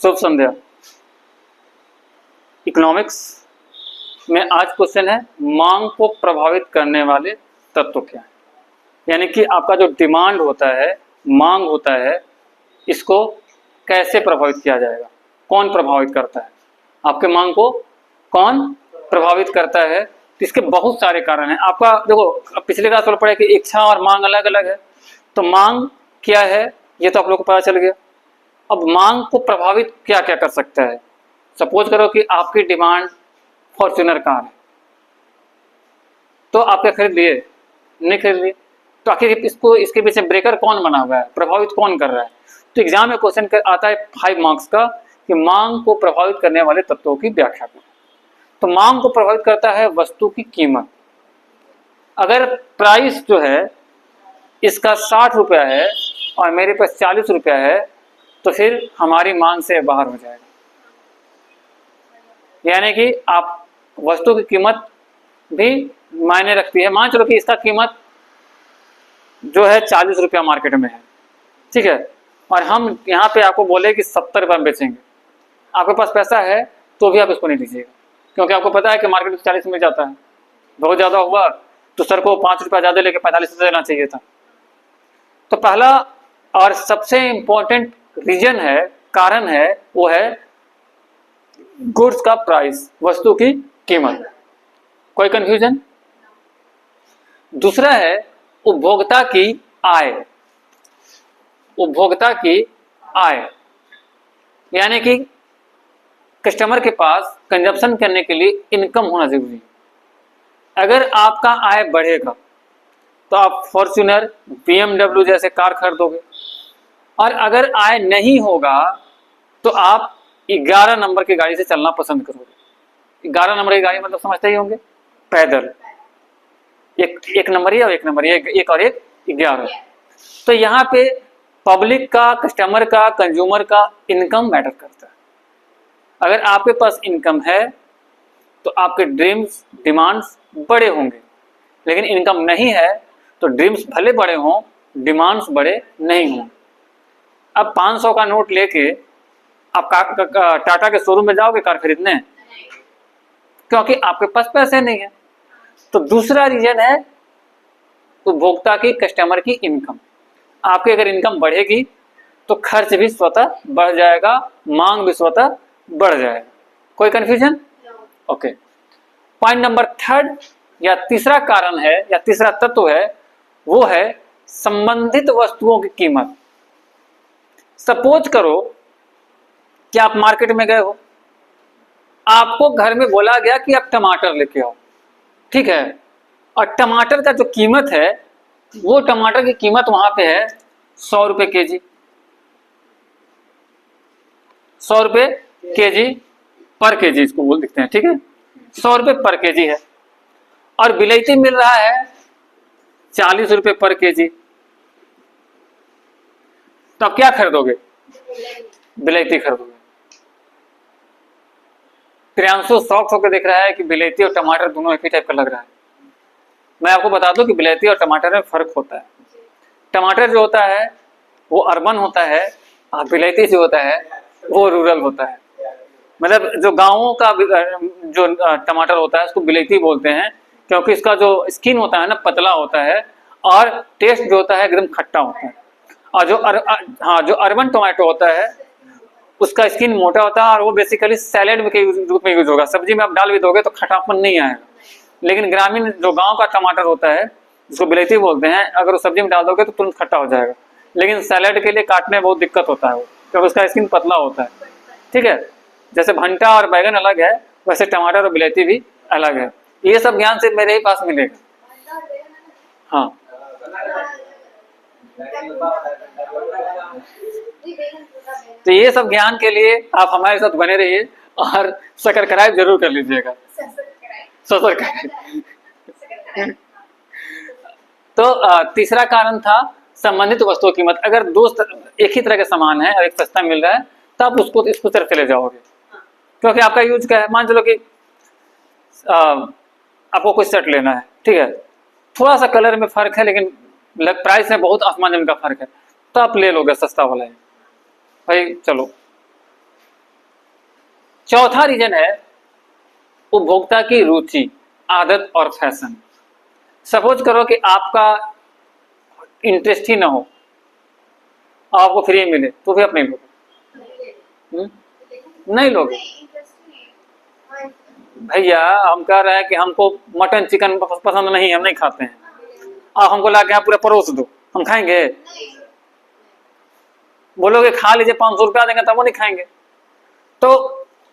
शुभ संध्या। Economics में आज question है मांग को प्रभावित करने वाले तत्व क्या है। यानी कि आपका जो डिमांड होता है, मांग होता है, इसको कैसे प्रभावित किया जाएगा, कौन प्रभावित करता है, आपके मांग को कौन प्रभावित करता है। तो इसके बहुत सारे कारण हैं। आपका देखो पिछले क्लास में पढ़ा कि इच्छा और मांग अलग अलग है, तो मांग क्या है ये तो आप लोग को पता चल गया। अब मांग को प्रभावित क्या क्या कर सकता है। सपोज करो कि आपकी डिमांड फॉर्च्यूनर कार है, तो आप क्या खरीद लिए, नहीं खरीद लिए, तो आखिर इसको इसके पीछे ब्रेकर कौन बना हुआ है, प्रभावित कौन कर रहा है। तो एग्जाम में क्वेश्चन आता है 5 मार्क्स का कि मांग को प्रभावित करने वाले तत्वों की व्याख्या करें। तो मांग को प्रभावित करता है वस्तु की कीमत। अगर प्राइस जो है इसका 60 रुपया है और मेरे पास 40 रुपया है, तो फिर हमारी मांग से बाहर हो जाएगा। यानी कि आप वस्तु की कीमत भी मायने रखती है। मान चलो कि इसका कीमत जो है 40 रुपया मार्केट में है, ठीक है, और हम यहाँ पे आपको बोले कि 70 रुपये में बेचेंगे। आपके पास पैसा है तो भी आप इसको नहीं लीजिएगा, क्योंकि आपको पता है कि मार्केट में 40 में जाता है। बहुत ज़्यादा हुआ तो सर को 5 रुपया ज़्यादा लेके 45 रुपये देना चाहिए था। तो पहला और सबसे इम्पोर्टेंट रीजन है, कारण है, वो है गुड्स का प्राइस, वस्तु की कीमत। कोई कंफ्यूजन। दूसरा है उपभोक्ता की आय। उपभोक्ता की आय यानी कि कस्टमर के पास कंजप्शन करने के लिए इनकम होना जरूरी है। अगर आपका आय बढ़ेगा तो आप फॉर्च्यूनर, BMW जैसे कार खरीदोगे, और अगर आय नहीं होगा तो आप 11 नंबर की गाड़ी से चलना पसंद करोगे। 11 नंबर की गाड़ी मतलब समझते ही होंगे, पैदल, एक नंबर और एक नंबर, एक और एक 11। तो यहाँ पे पब्लिक का, कस्टमर का, कंज्यूमर का इनकम मैटर करता है। अगर आपके पास इनकम है तो आपके ड्रीम्स, डिमांड्स बड़े होंगे, लेकिन इनकम नहीं है तो ड्रीम्स भले बड़े हों, डिमांड्स बड़े नहीं हों। अब 500 का नोट लेके आप टाटा के शोरूम में जाओगे कार खरीदने, क्योंकि आपके पास पैसे नहीं है। तो दूसरा रीजन है उपभोक्ता की, कस्टमर की इनकम। आपकी अगर इनकम बढ़ेगी तो खर्च भी स्वतः बढ़ जाएगा, मांग भी स्वतः बढ़ जाएगा। कोई कंफ्यूजन? ओके। पॉइंट नंबर 3 या तीसरा कारण है या तीसरा तत्व है, वो है संबंधित वस्तुओं की कीमत। सपोज करो कि आप मार्केट में गए हो, आपको घर में बोला गया कि आप टमाटर लेके आओ, ठीक है, और टमाटर का जो कीमत है, वो टमाटर की कीमत वहां पे है 100 रुपये केजी। 100 रुपये केजी पर केजी इसको बोल दिखते हैं, ठीक है, 100 रुपये पर केजी है, और बिलायती मिल रहा है 40 रुपये पर केजी। तो आप क्या खरीदोगे? बिलायती खरीदोगे। प्रियांशु शौक होकर देख रहा है कि बिलायती और टमाटर दोनों एक ही टाइप का लग रहा है। मैं आपको बता दूं कि बिलायती और टमाटर में फर्क होता है। टमाटर जो होता है वो अर्बन होता है, और बिलायती जो होता है वो रूरल होता है। मतलब जो गाँवों का जो टमाटर होता है उसको बिलायती बोलते हैं, क्योंकि इसका जो स्किन होता है ना, पतला होता है, और टेस्ट जो होता है एकदम खट्टा होता है। और जो अर्बन टमाटो होता है उसका स्किन मोटा होता है, और वो बेसिकली सैलेड के रूप में यूज होगा। सब्जी में आप डाल भी दोगे तो खटापन नहीं आएगा। लेकिन ग्रामीण जो गांव का टमाटर होता है, जिसको बिलायती बोलते हैं, अगर वो सब्जी में डाल दोगे तो तुरंत खट्टा हो जाएगा। लेकिन सैलेड के लिए काटने में बहुत दिक्कत होता है वो, क्योंकि उसका स्किन पतला होता है, ठीक है। जैसे भंटा और बैगन अलग है, वैसे टमाटर और बिलायती भी अलग है। ये सब ज्ञान सिर्फ मेरे ही पास मिलेगा। हाँ, तो ये सब ज्ञान के लिए आप हमारे साथ बने रहिए और सब्सक्राइब जरूर कर लीजिएगा। तो तीसरा कारण था संबंधित वस्तुओं की कीमत। अगर दो एक ही तरह के सामान है और एक सस्ता मिल रहा है, तो आप इसको तरफ चले जाओगे, क्योंकि आपका यूज क्या है। मान चलो कि आपको कोई शर्ट लेना है, ठीक है, थोड़ा सा कलर में फर्क है, लेकिन प्राइस में बहुत आसमान जमीन का फर्क है, तो आप ले लोगे सस्ता वाला है भाई। चलो चौथा रीजन है उपभोक्ता की रुचि, आदत और फैशन। सपोज करो कि आपका इंटरेस्ट ही ना हो, आपको फ्री मिले तो भी आप नहीं लोगे। नहीं लोगे भैया, हम कह रहे हैं कि हमको मटन चिकन पसंद नहीं है, हम नहीं खाते हैं, आप हमको ला के यहाँ पूरा परोस दो, हम खाएंगे? बोलोगे खा लीजिए 500 रुपया देंगे तब वो नहीं खाएंगे। तो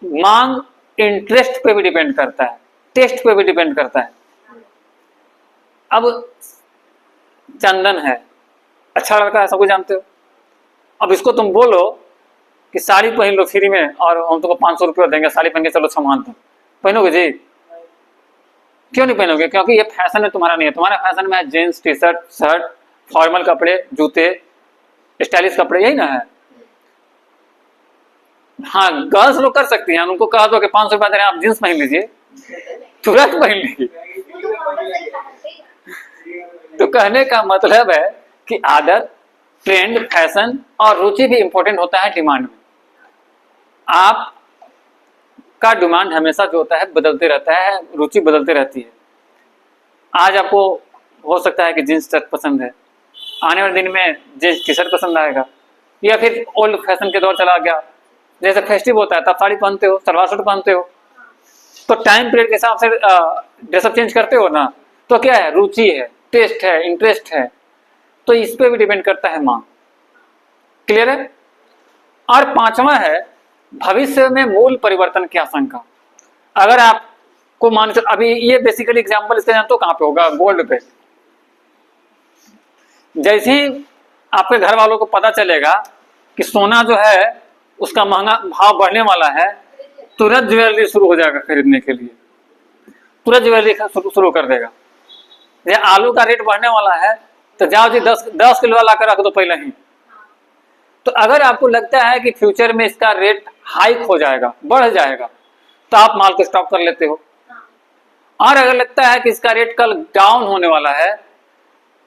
मांग इंटरेस्ट पे भी डिपेंड करता है, टेस्ट पे भी डिपेंड करता है। अब चंदन है, अच्छा लड़का है, सब कुछ जानते हो, अब इसको तुम बोलो कि साड़ी पहन लो फ्री में और हम तुमको 500 रुपया देंगे, साड़ी पहन के चलो सामान तुम पहनोगे जी? क्यों नहीं पहनोगे? क्योंकि ये फैशन है, तुम्हारा नहीं है। तुम्हारा फैशन में है jeans, T shirt, shirt, formal कपड़े, जूते, स्टाइलिश कपड़े, यही ना है। हाँ, गर्ल्स लोग कर सकती हैं, उनको कहा दो कि 500 रुपया दे रहे हैं, आप जींस पहन लीजिए, तुरंत पहन लीजिए। तो कहने का मतलब है कि आदत, ट्रेंड, फैशन और रुचि भी इंपॉर्टेंट होता है डिमांड में। आप का डिमांड हमेशा जो होता है बदलते रहता है, रुचि बदलते रहती है। आज आपको हो सकता है कि जींस शर्ट पसंद है, आने वाले दिन में जींस टी शर्ट पसंद आएगा, या फिर ओल्ड फैशन के दौर चला गया, जैसे फेस्टिव होता है तब साड़ी पहनते हो, सलवार सूट पहनते हो, तो टाइम पीरियड के हिसाब से ड्रेसअप चेंज करते हो ना। तो क्या है? रुचि है, टेस्ट है, इंटरेस्ट है, तो इस पे भी डिपेंड करता है मांग। क्लियर है? और पांचवा है भविष्य में मूल परिवर्तन की आशंका। अगर आपको मान चल, अभी ये बेसिकली एग्जांपल इसका जानते हो कहां पे होगा? गोल्ड पे। जैसे ही आपके घर वालों को पता चलेगा कि सोना जो है उसका महंगा भाव बढ़ने वाला है, तुरंत ज्वेलरी शुरू हो जाएगा खरीदने के लिए, तुरंत ज्वेलरी शुरू कर देगा। या आलू का रेट बढ़ने वाला है तो जाओ जी 10 किलो ला कर रख दो पहले ही। तो अगर आपको लगता है कि फ्यूचर में इसका रेट हाइक हो जाएगा, बढ़ जाएगा, तो आप माल को स्टॉक कर लेते हो। और अगर लगता है कि इसका रेट कल डाउन होने वाला है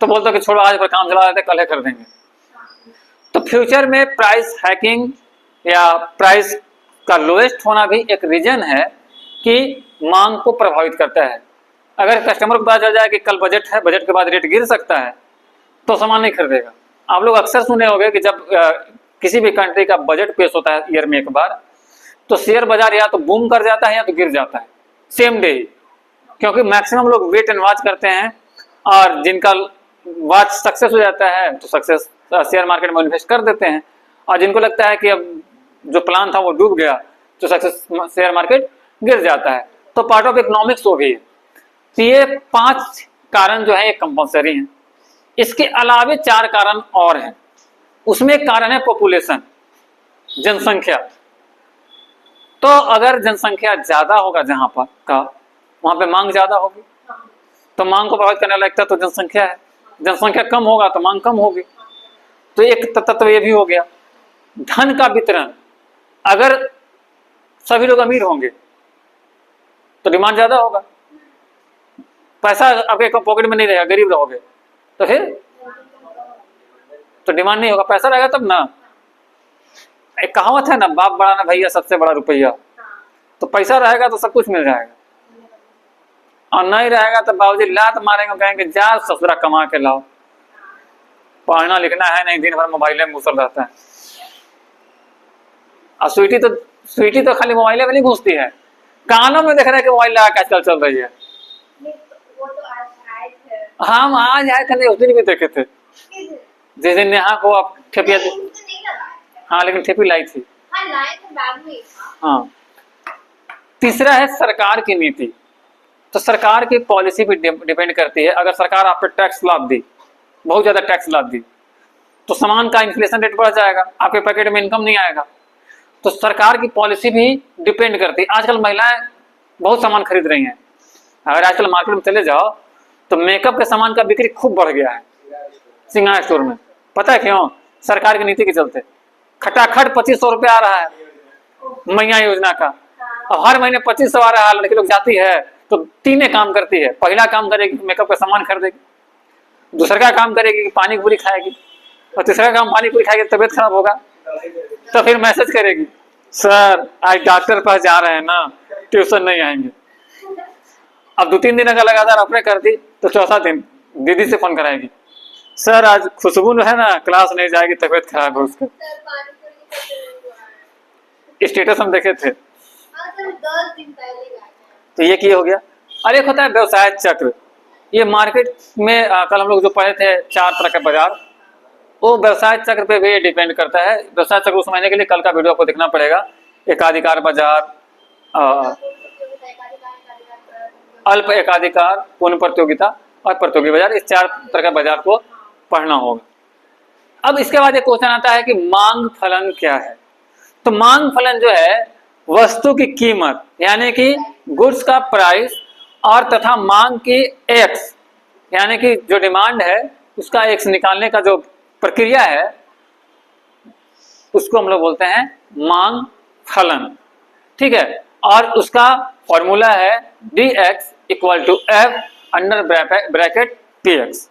तो बोलते हो कि छोड़ो आज पर काम चला देते, कल कर देंगे। तो फ्यूचर में प्राइस हैकिंग या प्राइस का लोएस्ट होना भी एक रीजन है कि मांग को प्रभावित करता है। अगर कस्टमर को पता चल जाए कि कल बजट है, बजट के बाद रेट गिर सकता है, तो सामान नहीं खरीदेगा। आप लोग अक्सर सुने होंगे कि जब किसी भी कंट्री का बजट पेश होता है ईयर में एक बार, तो शेयर बाजार या तो बूम कर जाता है या तो गिर जाता है सेम डे ही, क्योंकि मैक्सिमम लोग वेट एंड वॉच करते हैं, और जिनका वॉच सक्सेस हो जाता है तो सक्सेस शेयर मार्केट में इन्वेस्ट कर देते हैं, और जिनको लगता है कि अब जो प्लान था वो डूब गया तो सक्सेस शेयर मार्केट गिर जाता है। तो पार्ट ऑफ इकोनॉमिक्स हो गई है। तो ये 5 कारण जो है ये कंपल्सरी हैं। इसके अलावे 4 कारण और हैं। उसमें एक कारण है पॉपुलेशन, जनसंख्या। तो अगर जनसंख्या ज्यादा होगा जहां पर का, वहां पे मांग ज्यादा होगी, तो मांग को प्रभावित करने लगता तो जनसंख्या है। जनसंख्या कम होगा तो मांग कम होगी। तो एक तत्व ये भी हो गया। धन का वितरण, अगर सभी लोग अमीर होंगे तो डिमांड ज्यादा होगा, पैसा आपके पॉकेट में नहीं रहेगा, गरीब रहोगे तो फिर तो डिमांड नहीं होगा, पैसा रहेगा तब ना। एक कहावत है ना, बाप बड़ा ना भैया सबसे बड़ा रुपया। तो पैसा रहेगा तो सब कुछ मिल जाएगा, और नहीं रहेगा तो बाबूजी लात मारेंगे, कहेंगे जा ससुरा कमा के लाओ, पढ़ना लिखना है नहीं, दिन भर मोबाइल में घुसल रहता है। और स्वीटी तो खाली मोबाइल में नहीं घुसती है, कानों में देख रहे हैं कि मोबाइल लगा के आजकल चल रही है। हम आज आए थे, नहीं उस दिन भी देखे थे, जिस दिन नेहा को आप ठेपिया, हाँ लेकिन ठेपी लाई थी। हाँ। तीसरा है सरकार की नीति। तो सरकार की पॉलिसी भी डिपेंड करती है। अगर सरकार आप पे टैक्स लाद दी, बहुत ज्यादा टैक्स लाद दी, तो सामान का इन्फ्लेशन रेट बढ़ जाएगा, आपके पैकेट में इनकम नहीं आएगा। तो सरकार की पॉलिसी भी डिपेंड करती है। आजकल महिलाएं बहुत सामान खरीद रही हैं। अगर आजकल मार्केट में चले जाओ तो मेकअप के सामान का बिक्री खूब बढ़ गया है सिंगार स्टोर में। पता है क्यों? सरकार की नीति के चलते। खटाखट 2500 रुपया आ रहा है मैया योजना का, और हर महीने 2500 आ रहा है। लड़की लोग जाती है तो 3 काम करती है। पहला काम करेगी मेकअप का सामान खरीदेगी, दूसरा काम करेगी कि पानी पूरी खाएगी, और तीसरा काम पानी पूरी खाएगी तबियत खराब होगा तो फिर मैसेज करेगी सर आज डॉक्टर पास जा रहे हैं ना, ट्यूशन नहीं आएंगे। अब 2-3 दिन अगर लगातार अपने कर दी तो चौथा दिन दीदी से फोन कराएगी, सर आज खुशबू है ना क्लास नहीं जाएगी, तबीयत खराब है उसका। स्टेटस हम देखे थे। तो ये क्या हो गया। और एक होता है व्यवसाय चक्र। ये मार्केट में कल हम लोग जो पढ़े थे 4 तरह का बाजार, वो व्यवसाय चक्र पे भी डिपेंड करता है। व्यवसाय चक्र को समझने के लिए कल का वीडियो आपको देखना पड़ेगा। एकाधिकार बाजार, अल्प एकाधिकार, पूर्ण प्रतियोगिता और प्रतियोगी बाजार, इस 4 तरह का बाजार को पढ़ना होगा। अब इसके बाद एक क्वेश्चन आता है कि मांग फलन क्या है। तो मांग फलन जो है वस्तु की कीमत यानी कि गुड्स का प्राइस और तथा मांग की एक्स यानी कि जो डिमांड है उसका एक्स निकालने का जो प्रक्रिया है उसको हम लोग बोलते हैं मांग फलन। ठीक है, और उसका फॉर्मूला है dx = f under bracket px।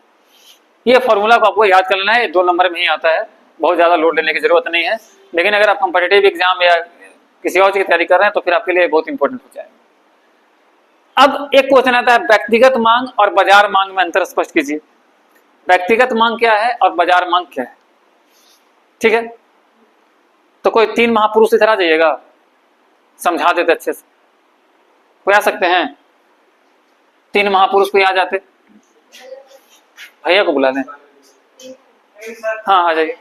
ये फॉर्मूला को आपको याद कर लेना है, 2 नंबर में ही आता है, बहुत ज्यादा लोड लेने की जरूरत नहीं है। लेकिन अगर आप कॉम्पिटिटिव एग्जाम या किसी और चीज की तैयारी कर रहे हैं तो फिर आपके लिए बहुत इंपॉर्टेंट हो जाएगा। अब एक क्वेश्चन आता है व्यक्तिगत मांग और बाजार मांग में अंतर स्पष्ट कीजिए। व्यक्तिगत मांग क्या है और बाजार मांग क्या है। ठीक है, तो कोई 3 महापुरुष इधर आ जाइएगा, समझा देते अच्छे से। कोई आ सकते हैं? 3 महापुरुष कोई आ जाते, भैया को बुला लें। हाँ आ जाइए।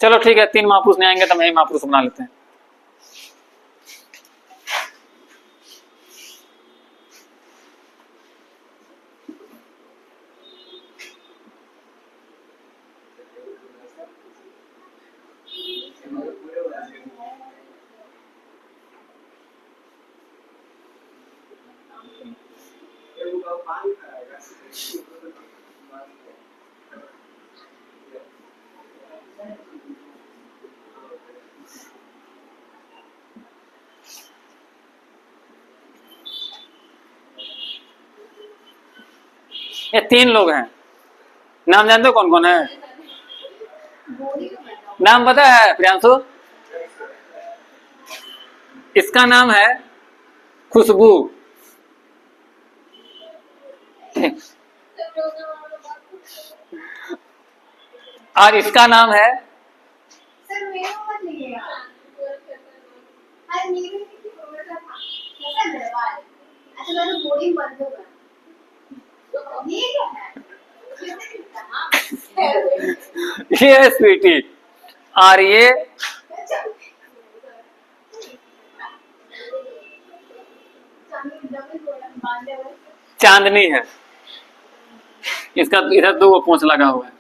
चलो ठीक है, 3 महापुरुष नहीं आएंगे तो हम यही महापुरुष बना लेते हैं। ये 3 लोग हैं, नाम जानते हो कौन कौन है? नाम पता है प्रियांशु? इसका नाम है खुशबू, और इसका नाम है ये स्वीटी, और ये चांदनी है। इसका इधर 2 पूंछ लगा हुआ है।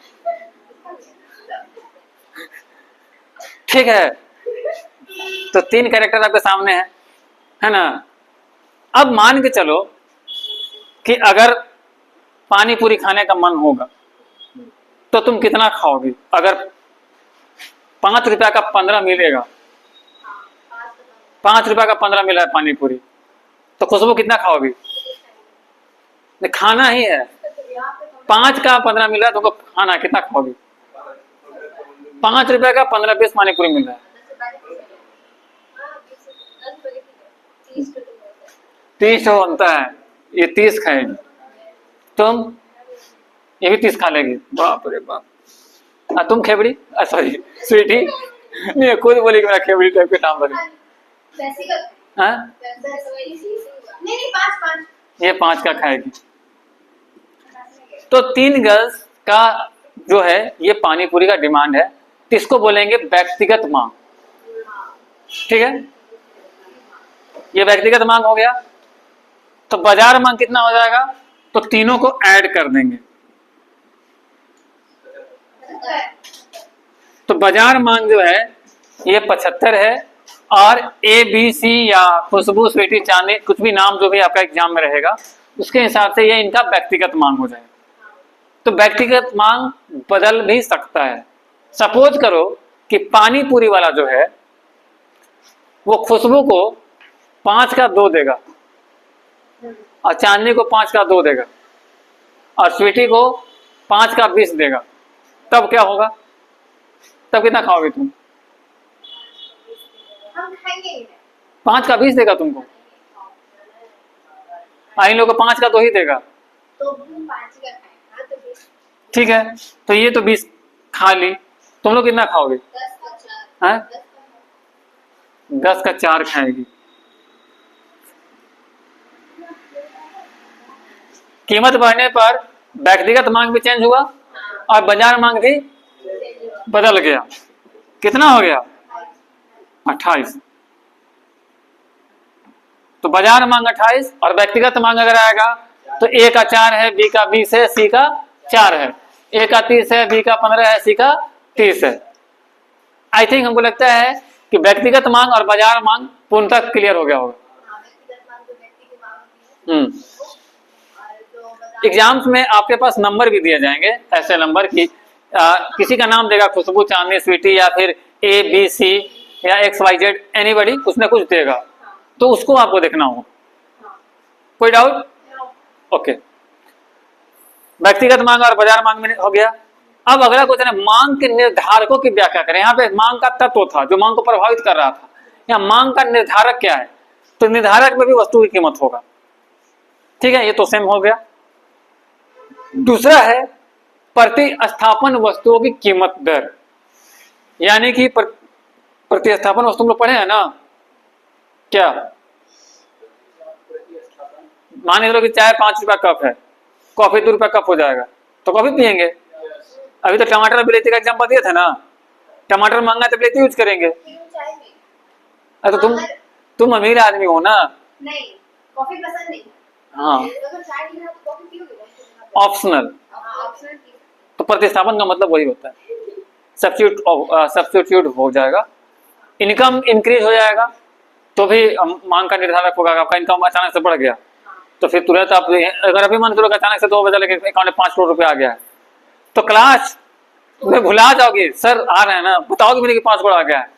ठीक है, तो 3 कैरेक्टर आपके सामने है ना। अब मान के चलो कि अगर पानी पूरी खाने का मन होगा तो तुम कितना खाओगी? अगर 5 रुपया का 15 मिलेगा, 5 रुपया का 15 मिला है पानी पूरी, तो खुशबू कितना खाओगी? खाना ही है। 5 का 15 मिल रहा है तुमको, खाना कितना खाओगी? 5 रुपया का 15 पीस पानी पूरी मिल रहा है, 30 बनता है। ये 30 खाएगी, तुम ये भी 30 खा लेगी। बाप रे बाप। तुम खेबड़ी, सॉरी स्वीटी, नहीं खुद बोली कि मेरा खेबड़ी टाइप के नाम बने। ये 5 का खाएगी। तो 3 गर्ल्स का जो है ये पानी पूरी का डिमांड है, तो इसको बोलेंगे व्यक्तिगत मांग। ठीक है, ये व्यक्तिगत मांग हो गया। तो बाजार मांग कितना हो जाएगा? तो तीनों को ऐड कर देंगे। तो बाजार मांग जो है ये 75 है, और ए बी सी या खुशबू स्वीटी चांदनी कुछ भी नाम जो भी आपका एग्जाम में रहेगा उसके हिसाब से ये इनका व्यक्तिगत मांग हो जाएगा। तो व्यक्तिगत मांग बदल भी सकता है। सपोज करो कि पानी पूरी वाला जो है वो खुशबू को 5 का 2 देगा, और चांदनी को 5 का 2 देगा, और स्वीटी को 5 का 20 देगा। तब क्या होगा? तब कितना खाओगे तुम? हम खाएंगे ही नहीं। 5 का 20 देगा तुमको? इन लोग को 5 का 2 ही देगा। तो हम 5 का खाएं। हाँ तो 20 ठीक है, तो ये तो 20 खा ली, तुम लोग कितना खाओगे? 10 का 4 हैं? 10 का 4 खाएगी। कीमत बढ़ने पर व्यक्तिगत मांग भी चेंज हुआ और बाजार मांग भी बदल गया। कितना हो गया? 28। तो बाजार मांग 28 और व्यक्तिगत मांग अगर आएगा तो ए का 4 है, बी का 20 है, सी का 4 है, ए का 30 है, बी का 15 है, सी का 30 है। आई थिंक हमको लगता है कि व्यक्तिगत मांग और बाजार मांग पूर्णतः क्लियर हो गया होगा। एग्जाम्स में आपके पास नंबर भी दिए जाएंगे, ऐसे नंबर की किसी का नाम देगा खुशबू, चांदनी, स्वीटी या फिर ए बी सी या XYZ एनीबॉडी, उसमें कुछ देगा, तो उसको आपको देखना होगा। कोई डाउट? ओके, व्यक्तिगत मांग और बाजार मांग में हो गया। अब अगला क्वेश्चन है मांग के निर्धारकों की व्याख्या करें। यहाँ पे मांग का तत्व था जो मांग को प्रभावित कर रहा था, यहाँ मांग का निर्धारक क्या है? तो निर्धारक में भी वस्तु की कीमत होगा। ठीक है, ये तो सेम हो गया। दूसरा है प्रतिस्थापन वस्तुओं की कीमत दर, यानी कि प्रतिस्थापन वस्तु हम लोग पढ़े हैं ना क्या? मान लो कि चाय 5 रुपया कप है, कॉफी 2 रुपया कप हो जाएगा, तो कॉफी पियेंगे। अभी तो टमाटर बिलेती का एग्जाम्पल दिया था ना, टमाटर महंगा तो बिलेती यूज करेंगे। अरे तो तुम अमीर आदमी हो ना। नहीं, कॉफी पसंद नहीं। हाँ, अगर चाय पीना है तो कॉफी पियोगे। ऑप्शनल। तो प्रतिस्थापन का मतलब वही होता है, सब्स्टिट्यूट हो जाएगा। इनकम इंक्रीज हो जाएगा तो भी मांग का निर्धारक होगा। आपका इनकम अचानक से बढ़ गया तो फिर तुरंत आप, अगर अभी मान करो अचानक से 2 बजे लेके अकाउंट में 5 करोड़ रुपया आ गया है, तो क्लास में भुला जाओगे, सर आ रहे हैं ना, बताओगे मेरे कि 5 करोड़ आ गया है,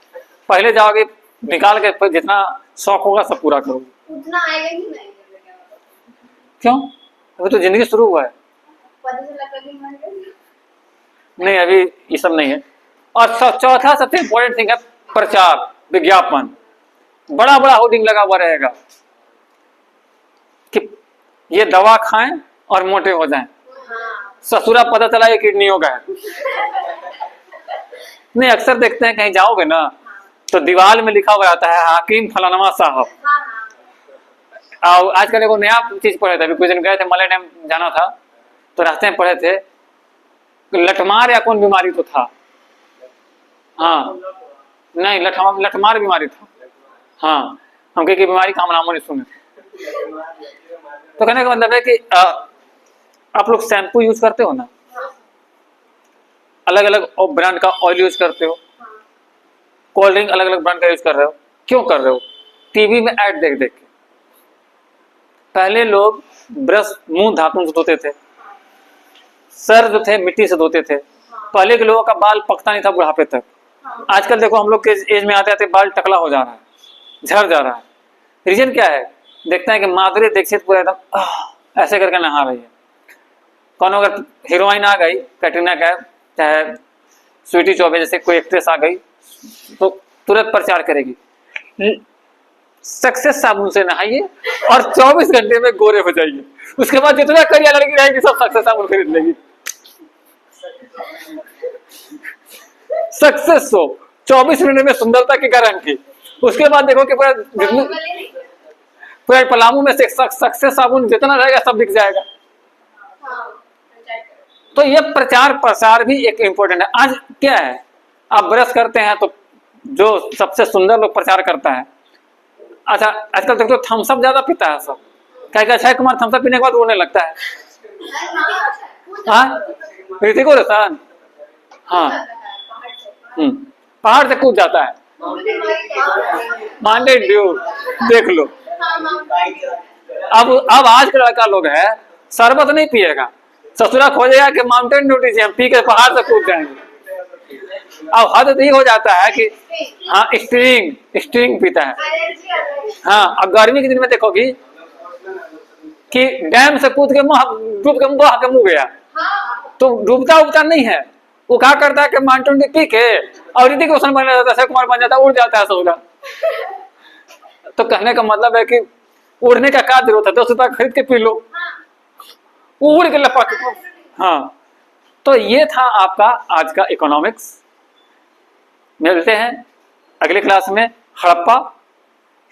पहले जाओगे निकाल के जितना शौक होगा सब पूरा करोगे। उतना आएगा ही नहीं। क्यों? अभी तो जिंदगी शुरू हुआ है। नहीं, अभी ये सब नहीं है। और चौथा सबसे इंपॉर्टेंट थिंग है प्रचार, विज्ञापन। बड़ा बड़ा होर्डिंग लगा हुआ रहेगा कि ये दवा खाएं और मोटे हो जाएं। ससुरा पता चला ये किडनियों का है। नहीं, अक्सर देखते हैं कहीं जाओगे ना तो दीवार में लिखा हुआ आता है हाकिम फलानमा साहब। आजकल एक नया चीज पढ़े थे, अभी कुछ दिन गए थे, मलय डैम जाना था, तो रास्ते में पढ़े थे लठमार या कौन बीमारी तो था। हाँ, नहीं, लठमार बीमारी था। हाँ, हम कहीं की बीमारी का हम नामों नहीं सुने। तो कहने का मतलब है कि आप लोग शैम्पू यूज करते हो ना, अलग अलग ब्रांड का ऑयल यूज करते हो, कोल्ड ड्रिंक अलग अलग ब्रांड का यूज कर रहे हो। क्यों कर रहे हो? टीवी में ऐड देख देख के। पहले लोग ब्रश मुंह धातु से धोते थे, सर जो थे मिट्टी से धोते थे। पहले के लोगों का बाल पकता नहीं था बुढ़ापे तक। आजकल देखो हम लोग के एज में आते आते बाल टकला हो जा रहा है, झड़ जा रहा है। रीजन क्या है? देखते हैं कि माधुरी दीक्षित पूरा एकदम ऐसे करके नहा रही है। कौन अगर हीरोइन आ गई, कैटरीना कैफ चाहे स्वीटी चौबे जैसे कोई एक्ट्रेस आ गई तो तुरंत प्रचार करेगी सक्सेस साबुन से नहाइए और 24 घंटे में गोरे हो जाइए। उसके बाद जितना करिया लड़की रहेगी सब सक्सेस साबुन खरीद लेगी। सक्सेस हो 24 मिनट में सुंदरता की गारंटी। उसके बाद देखो कि पूरा पलामू में से सक्सेस साबुन जितना रहेगा सब बिक जाएगा। तो ये प्रचार प्रसार भी एक इम्पोर्टेंट है। आज क्या है, आप ब्रश करते हैं तो जो सबसे सुंदर लोग प्रचार करता है। अच्छा, आजकल तक तो थम्सअप ज्यादा पीता है सब, क्या क्या अक्षय कुमार थम्सअप पीने के बाद रोने लगता है। हाँ, ऋतिक रोशन, हाँ, पहाड़ से कूद जाता है। माउंटेन ड्यू देख लो। अब आज के लड़का लोग है शरबत नहीं पिएगा, ससुरा खोजेगा कि माउंटेन ड्यू दीजिए, हम पी के पहाड़ से कूद जाएंगे। अब हद तो ये हो जाता है कि हाँ स्ट्रिंग पीता है। हाँ, अब गर्मी के दिन में देखोगी कि डैम से कूद के डूब के मुंह गया, तो डूबता उबता नहीं है, वो क्या करता है कि माउंटेन ड्यू पी के और ऋतिक रोशन बन जाता है, अक्षय कुमार बन जाता है, उड़ जाता है ससुरा। तो कहने का मतलब है कि उड़ने का क्या जरूरत है, 10 रुपया खरीद के पी लो, हाँ वो उड़ के लपक। हाँ, तो ये था आपका आज का इकोनॉमिक्स। मिलते हैं अगली क्लास में हड़प्पा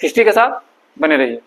हिस्ट्री के साथ, बने रहिए।